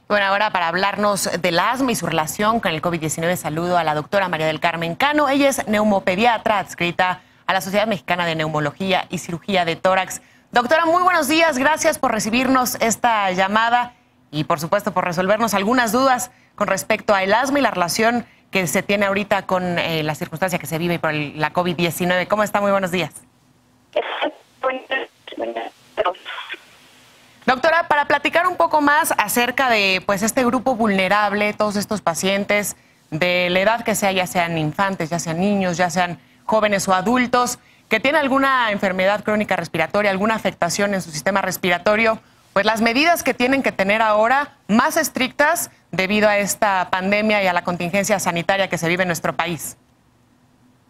Bueno, ahora para hablarnos del asma y su relación con el COVID-19, saludo a la doctora María del Carmen Cano. Ella es neumopediatra adscrita a la Sociedad Mexicana de Neumología y Cirugía de Tórax. Doctora, muy buenos días. Gracias por recibirnos esta llamada y, por supuesto, por resolvernos algunas dudas con respecto al asma y la relación que se tiene ahorita con la circunstancia que se vive por la COVID-19. ¿Cómo está? Muy buenos días. Doctora, para platicar un poco más acerca de este grupo vulnerable, todos estos pacientes de la edad que sea, ya sean infantes, ya sean niños, ya sean jóvenes o adultos, que tienen alguna enfermedad crónica respiratoria, alguna afectación en su sistema respiratorio, pues las medidas que tienen que tener ahora más estrictas debido a esta pandemia y a la contingencia sanitaria que se vive en nuestro país.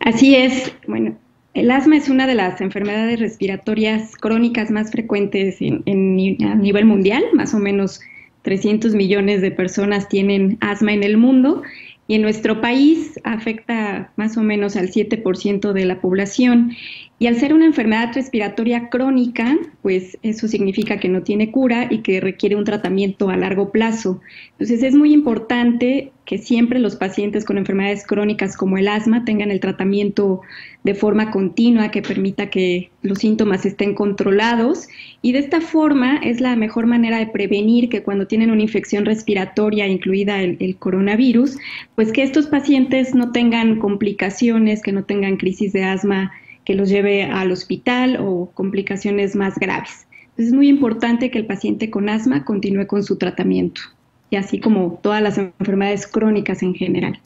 Así es. Bueno, el asma es una de las enfermedades respiratorias crónicas más frecuentes a nivel mundial. Más o menos 300 millones de personas tienen asma en el mundo y en nuestro país afecta más o menos al 7% de la población. Y al ser una enfermedad respiratoria crónica, pues eso significa que no tiene cura y que requiere un tratamiento a largo plazo. Entonces es muy importante que siempre los pacientes con enfermedades crónicas como el asma tengan el tratamiento de forma continua que permita que los síntomas estén controlados, y de esta forma es la mejor manera de prevenir que cuando tienen una infección respiratoria, incluida el coronavirus, pues que estos pacientes no tengan complicaciones, que no tengan crisis de asma que los lleve al hospital o complicaciones más graves. Entonces es muy importante que el paciente con asma continúe con su tratamiento, y así como todas las enfermedades crónicas en general.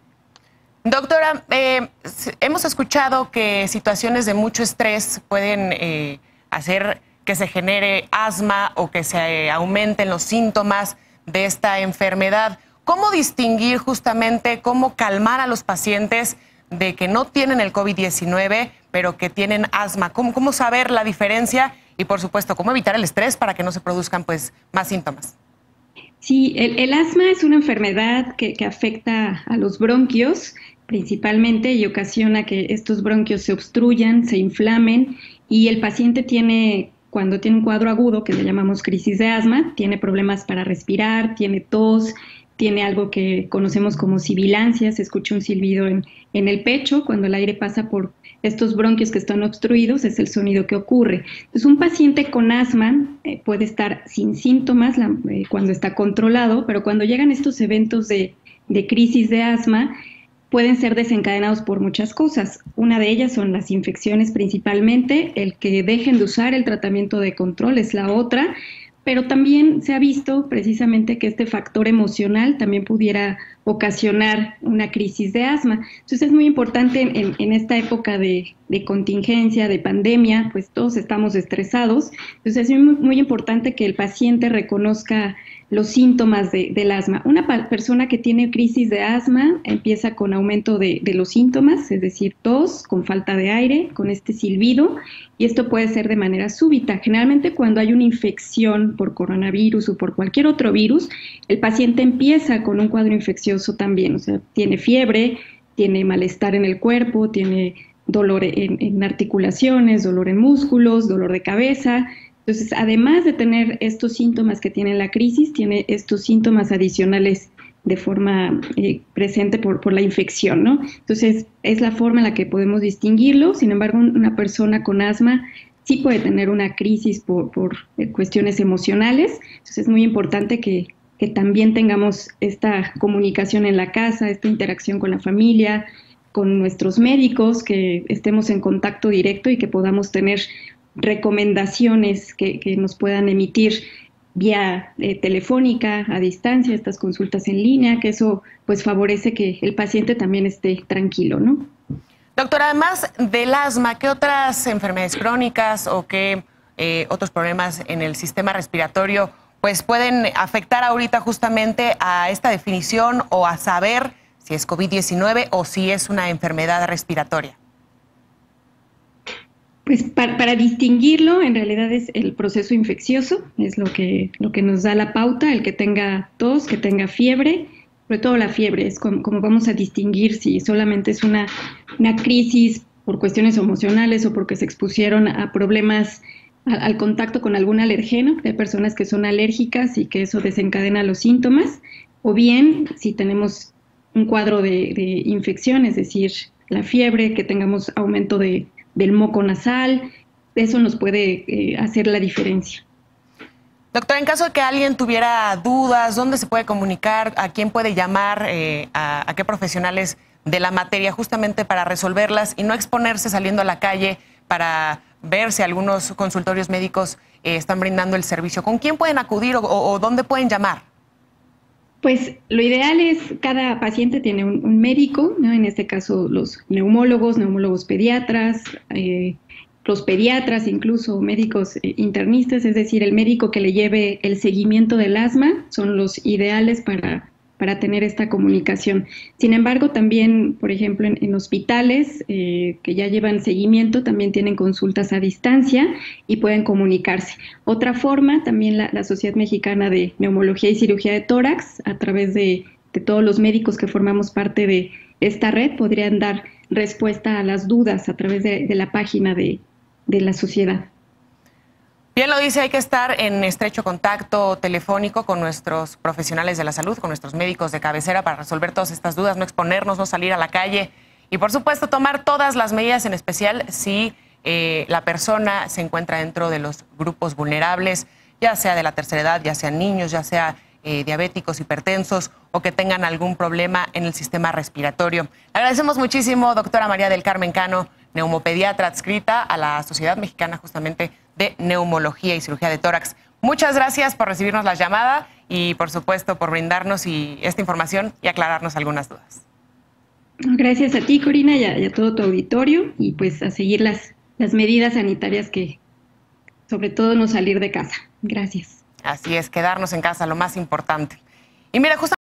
Doctora, hemos escuchado que situaciones de mucho estrés pueden hacer que se genere asma o que se aumenten los síntomas de esta enfermedad. ¿Cómo distinguir justamente, cómo calmar a los pacientes de que no tienen el COVID-19, pero que tienen asma? ¿Cómo saber la diferencia? Y, por supuesto, ¿cómo evitar el estrés para que no se produzcan más síntomas? Sí, el asma es una enfermedad que afecta a los bronquios principalmente y ocasiona que estos bronquios se obstruyan, se inflamen, y el paciente cuando tiene un cuadro agudo, que le llamamos crisis de asma, tiene problemas para respirar, tiene tos, tiene algo que conocemos como sibilancia, se escucha un silbido en el pecho cuando el aire pasa por estos bronquios que están obstruidos, es el sonido que ocurre. Entonces, un paciente con asma puede estar sin síntomas cuando está controlado, pero cuando llegan estos eventos de crisis de asma, pueden ser desencadenados por muchas cosas. Una de ellas son las infecciones principalmente, el que dejen de usar el tratamiento de control es la otra, pero también se ha visto precisamente que este factor emocional también pudiera ocasionar una crisis de asma. Entonces es muy importante en esta época de contingencia, de pandemia, pues todos estamos estresados. Entonces es muy importante que el paciente reconozca los síntomas del asma. Una persona que tiene crisis de asma empieza con aumento de los síntomas, es decir, tos, con falta de aire, con este silbido, y esto puede ser de manera súbita. Generalmente cuando hay una infección por coronavirus o por cualquier otro virus, el paciente empieza con un cuadro infeccioso también, o sea, tiene fiebre, tiene malestar en el cuerpo, tiene dolor en articulaciones, dolor en músculos, dolor de cabeza. Entonces, además de tener estos síntomas que tiene la crisis, tiene estos síntomas adicionales de forma presente por la infección, ¿no? Entonces, es la forma en la que podemos distinguirlo. Sin embargo, una persona con asma sí puede tener una crisis por cuestiones emocionales. Entonces, es muy importante que también tengamos esta comunicación en la casa, esta interacción con la familia, con nuestros médicos, que estemos en contacto directo y que podamos tener recomendaciones que nos puedan emitir vía telefónica, a distancia, estas consultas en línea, que eso pues favorece que el paciente también esté tranquilo, ¿no? Doctora, además del asma, ¿qué otras enfermedades crónicas o qué otros problemas en el sistema respiratorio pues pueden afectar ahorita justamente a esta definición o a saber si es COVID-19 o si es una enfermedad respiratoria? Pues para distinguirlo, en realidad es el proceso infeccioso, es lo que nos da la pauta, el que tenga tos, que tenga fiebre, sobre todo la fiebre, es como vamos a distinguir si solamente es una crisis por cuestiones emocionales o porque se expusieron a problemas al contacto con algún alergeno. Hay personas que son alérgicas y que eso desencadena los síntomas, o bien si tenemos un cuadro de infección, es decir, la fiebre, que tengamos aumento del moco nasal, eso nos puede hacer la diferencia. Doctora, en caso de que alguien tuviera dudas, ¿dónde se puede comunicar? ¿A quién puede llamar? ¿A qué profesionales de la materia justamente para resolverlas y no exponerse saliendo a la calle para ver si algunos consultorios médicos están brindando el servicio? ¿Con quién pueden acudir o dónde pueden llamar? Pues lo ideal es, cada paciente tiene un médico, ¿no? En este caso los neumólogos pediatras, los pediatras, incluso médicos internistas, es decir, el médico que le lleve el seguimiento del asma, son los ideales para tener esta comunicación. Sin embargo, también, por ejemplo, en hospitales que ya llevan seguimiento, también tienen consultas a distancia y pueden comunicarse. Otra forma, también la Sociedad Mexicana de Neumología y Cirugía de Tórax, a través de todos los médicos que formamos parte de esta red, podrían dar respuesta a las dudas a través de la página de la sociedad. Bien lo dice, hay que estar en estrecho contacto telefónico con nuestros profesionales de la salud, con nuestros médicos de cabecera para resolver todas estas dudas, no exponernos, no salir a la calle y, por supuesto, tomar todas las medidas, en especial si la persona se encuentra dentro de los grupos vulnerables, ya sea de la tercera edad, ya sean niños, ya sea diabéticos, hipertensos o que tengan algún problema en el sistema respiratorio. Le agradecemos muchísimo, doctora María del Carmen Cano, neumopediatra adscrita a la Sociedad Mexicana justamente de Neumología y Cirugía de Tórax. Muchas gracias por recibirnos la llamada y, por supuesto, por brindarnos esta información y aclararnos algunas dudas. Gracias a ti, Corina, y a todo tu auditorio, y pues a seguir las medidas sanitarias, que sobre todo no salir de casa. Gracias. Así es, quedarnos en casa, lo más importante. Y mira, justamente